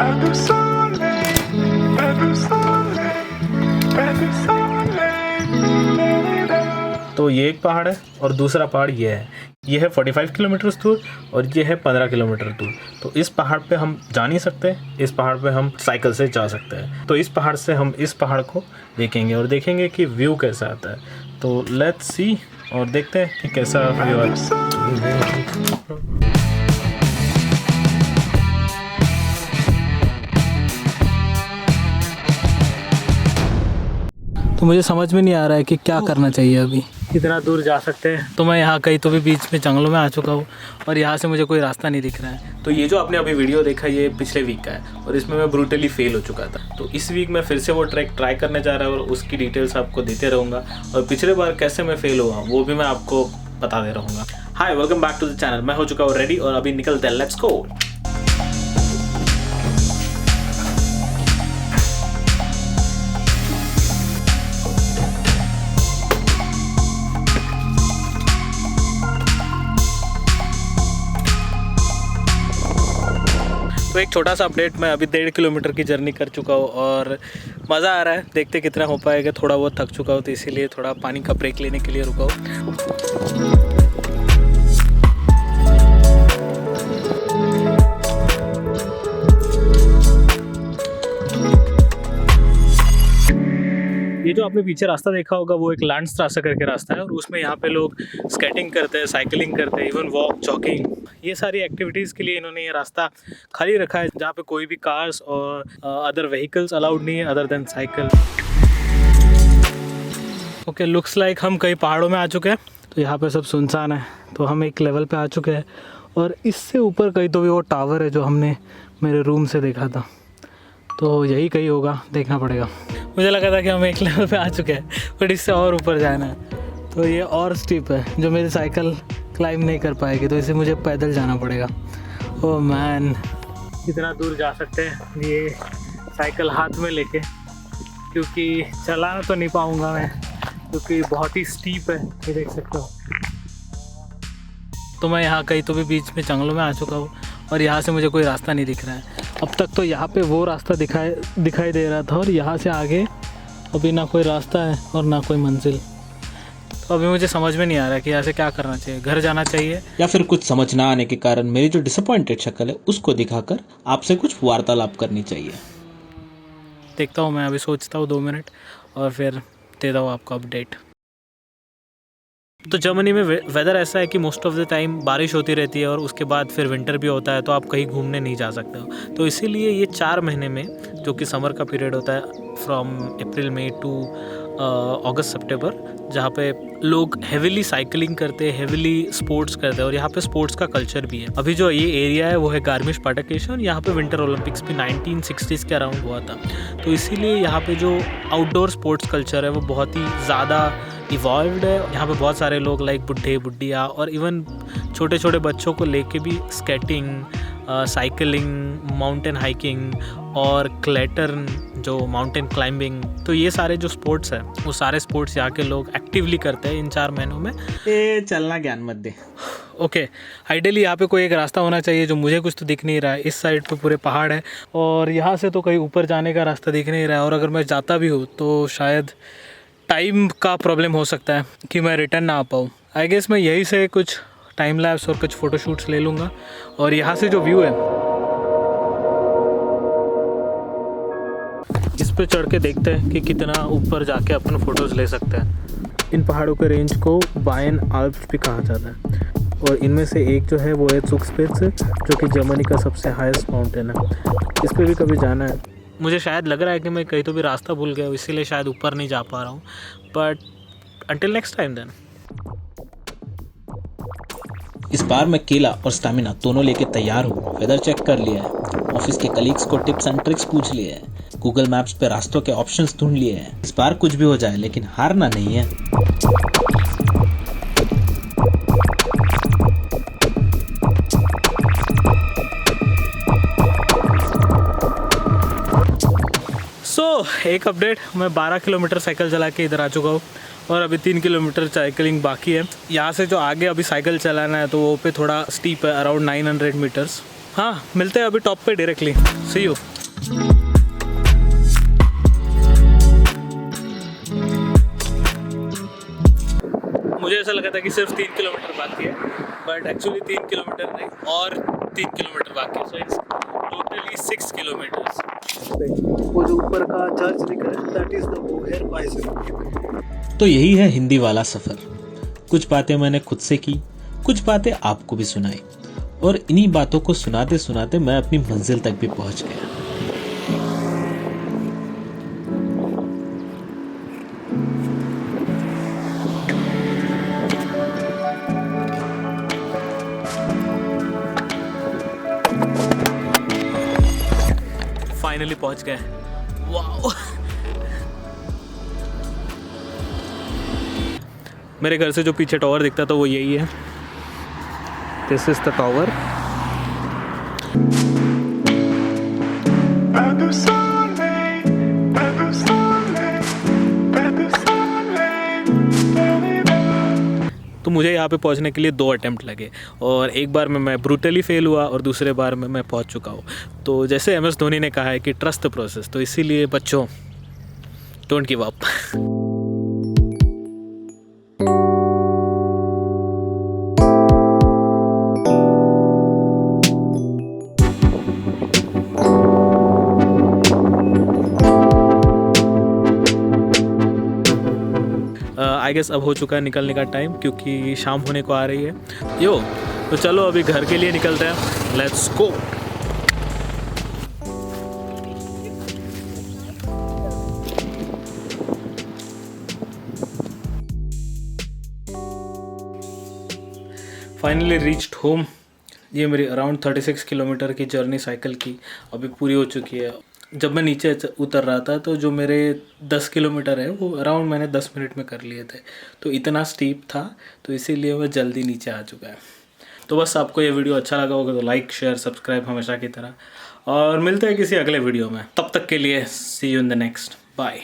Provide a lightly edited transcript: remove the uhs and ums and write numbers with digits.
तो ये एक पहाड़ है और दूसरा पहाड़ ये है 45 किलोमीटर दूर और ये है 15 किलोमीटर दूर। तो इस पहाड़ पे हम जा नहीं सकते, इस पहाड़ पे हम साइकिल से जा सकते हैं। तो इस पहाड़ से हम इस पहाड़ को देखेंगे और देखेंगे कि व्यू कैसा आता है। तो लेट्स सी और देखते हैं कि कैसा व्यू आता है। तो मुझे समझ में नहीं आ रहा है कि क्या करना चाहिए अभी। कितना दूर जा सकते हैं। तो मैं यहाँ कहीं तो भी बीच में जंगलों में आ चुका हूँ और यहाँ से मुझे कोई रास्ता नहीं दिख रहा है। तो ये जो आपने अभी वीडियो देखा ये पिछले वीक का है और इसमें मैं ब्रूटली फेल हो चुका था। तो इस वीक मैं फिर से वो ट्रैक ट्राई करने जा रहा हूँ और उसकी डिटेल्स आपको देते रहूँगा और पिछले बार कैसे मैं फेल हुआ वो भी मैं आपको बताते रहूँगा। Hi, welcome back to the channel. मैं हो चुका हूँ रेडी और अभी निकलते हैं, लेट्स गो। तो एक छोटा सा अपडेट, मैं अभी 1.5 किलोमीटर की जर्नी कर चुका हूँ और मज़ा आ रहा है। देखते कितना हो पाएगा। थोड़ा बहुत थक चुका हूँ तो इसीलिए थोड़ा पानी का ब्रेक लेने के लिए रुका हूँ। ये जो आपने पीछे रास्ता देखा होगा वो एक लैंडस्ट्रासे करके रास्ता है और उसमें यहाँ पे लोग स्केटिंग करते हैं, साइकिलिंग करते हैं, इवन वॉक, जॉगिंग, ये सारी एक्टिविटीज़ के लिए इन्होंने ये रास्ता खाली रखा है जहाँ पे कोई भी कार्स और अदर व्हीकल्स अलाउड नहीं है other than cycle. Okay, looks like हम कई पहाड़ों में आ चुके हैं। तो यहाँ पे सब सुनसान है। तो हम एक लेवल पे आ चुके हैं और इससे ऊपर कहीं तो भी वो टावर है जो हमने मेरे रूम से देखा था। तो यही कहीं होगा, देखना पड़ेगा। मुझे लगा था कि हम एक लेवल पे आ चुके हैं बट इससे और ऊपर जाना है। तो ये और स्टीप है जो मेरी साइकिल क्लाइंब नहीं कर पाएगी, तो इसे मुझे पैदल जाना पड़ेगा। ओह मैन, कितना दूर जा सकते हैं ये साइकिल हाथ में लेके, क्योंकि चलाना तो नहीं पाऊँगा मैं क्योंकि बहुत ही स्टीप है, ये देख सकते हो। तो मैं यहाँ कहीं तो भी बीच में जंगलों में आ चुका हूँ और यहाँ से मुझे कोई रास्ता नहीं दिख रहा है। अब तक तो यहाँ पे वो रास्ता दिखाई दे रहा था और यहाँ से आगे अभी ना कोई रास्ता है और ना कोई मंजिल। तो अभी मुझे समझ में नहीं आ रहा है कि यहाँ से क्या करना चाहिए। घर जाना चाहिए या फिर कुछ समझ ना आने के कारण मेरी जो डिसअपॉइंटेड शक्ल है उसको दिखाकर आपसे कुछ वार्तालाप करनी चाहिए। देखता हूँ मैं, अभी सोचता हूँ 2 मिनट और फिर देता हूँ आपको अपडेट। तो जर्मनी में वेदर ऐसा है कि मोस्ट ऑफ द टाइम बारिश होती रहती है और उसके बाद फिर विंटर भी होता है, तो आप कहीं घूमने नहीं जा सकते हो। तो इसीलिए ये 4 महीने में, जो कि समर का पीरियड होता है फ्रॉम अप्रैल मई टू अगस्त सितंबर, जहाँ पे लोग हेविली साइकिलिंग करते हैं, हेविली स्पोर्ट्स करते हैं और यहाँ पे स्पोर्ट्स का कल्चर भी है। अभी जो ये एरिया है वो है गार्मिश-पार्टेंकिर्chen। यहाँ पे विंटर ओलंपिक्स भी 1960s के अराउंड हुआ था। तो इसीलिए यहाँ पे जो आउटडोर स्पोर्ट्स कल्चर है वो बहुत ही ज़्यादा इवॉल्व्ड है। यहाँ पे बहुत सारे लोग लाइक बुढ़े बुढ़िया और इवन छोटे छोटे बच्चों को लेके भी स्केटिंग, साइकिलिंग, माउंटेन हाइकिंग और क्लेटर्न, जो माउंटेन क्लाइंबिंग, तो ये सारे जो स्पोर्ट्स हैं वो सारे स्पोर्ट्स यहाँ के लोग एक्टिवली करते हैं इन 4 महीनों में। चलना ज्ञान मत दे। ओके, आइडियली यहाँ पे कोई एक रास्ता होना चाहिए, जो मुझे कुछ तो दिख नहीं रहा है। इस साइड पे पूरे पहाड़ है और यहाँ से तो कहीं ऊपर जाने का रास्ता दिख नहीं रहा है और अगर मैं जाता भी हूँ तो शायद टाइम का प्रॉब्लम हो सकता है कि मैं रिटर्न ना आ पाऊँ। आई गेस मैं यहीं से कुछ टाइम लैप्स और कुछ फ़ोटोशूट्स ले लूँगा और यहाँ से जो व्यू है इस पे चढ़ के देखते हैं कि कितना ऊपर जाके अपन फ़ोटोज़ ले सकते हैं। इन पहाड़ों के रेंज को बायन आल्प्स भी कहा जाता है और इनमें से एक जो है वो है ज़ुगस्पेट्ज़, जो कि जर्मनी का सबसे हाईएस्ट माउंटेन है। इस पर भी कभी जाना है। मुझे शायद लग रहा है कि मैं कहीं तो भी रास्ता भूल गया, इसीलिए शायद ऊपर नहीं जा पा रहा हूँ, but until next time then. इस बार मैं केला और स्टैमिना दोनों लेके तैयार हूँ। वेदर चेक कर लिया है, ऑफिस के कलीग्स को टिप्स एंड ट्रिक्स पूछ लिए हैं, गूगल मैप्स पे रास्तों के ऑप्शंस ढूंढ लिए हैं। इस बार कुछ भी हो जाए लेकिन हारना नहीं है। एक अपडेट, मैं 12 किलोमीटर साइकिल चला के इधर आ चुका हूँ और अभी 3 किलोमीटर साइकिलिंग बाकी है। यहाँ से जो आगे अभी साइकिल चलाना है तो वो पे थोड़ा स्टीप है, अराउंड 900 मीटर्स। हाँ मिलते हैं अभी टॉप पे डायरेक्टली। C you. मुझे ऐसा लगा था कि सिर्फ 3 किलोमीटर बाकी है, बट एक्चुअली 3 किलोमीटर नहीं और 3 किलोमीटर बाकी है। So it's totally 6 kilometres. वो जो ऊपर का चर्च दिख रहा है, that is the mohair bicycle. तो यही है हिंदी वाला सफ़र। कुछ बातें मैंने खुद से की, कुछ बातें आपको भी सुनाई, और इन्हीं बातों को सुनाते सुनाते मैं अपनी मंजिल तक भी पहुंच गया। फाइनली पहुंच गए। वाओ। मेरे घर से जो पीछे टावर दिखता था वो यही है। This is the tower. तो मुझे यहाँ पे पहुँचने के लिए 2 अटेम्प्ट लगे, और एक बार में मैं ब्रूटली फेल हुआ और दूसरे बार में मैं पहुँच चुका हूँ। तो जैसे MS धोनी ने कहा है कि ट्रस्ट द प्रोसेस, तो इसीलिए बच्चों don't give up. I guess अब हो चुका है निकलने का टाइम, क्योंकि शाम होने को आ रही है। तो चलो अभी घर के लिए निकलते हैं। Let's go. Finally reached home. ये मेरी अराउंड 36 किलोमीटर की जर्नी साइकिल की अभी पूरी हो चुकी है। जब मैं नीचे उतर रहा था तो जो मेरे 10 किलोमीटर है वो अराउंड मैंने 10 मिनट में कर लिए थे। तो इतना स्टीप था, तो इसीलिए मैं जल्दी नीचे आ चुका है। तो बस आपको ये वीडियो अच्छा लगा होगा तो लाइक शेयर सब्सक्राइब हमेशा की तरह, और मिलते हैं किसी अगले वीडियो में। तब तक के लिए see you in the next. Bye.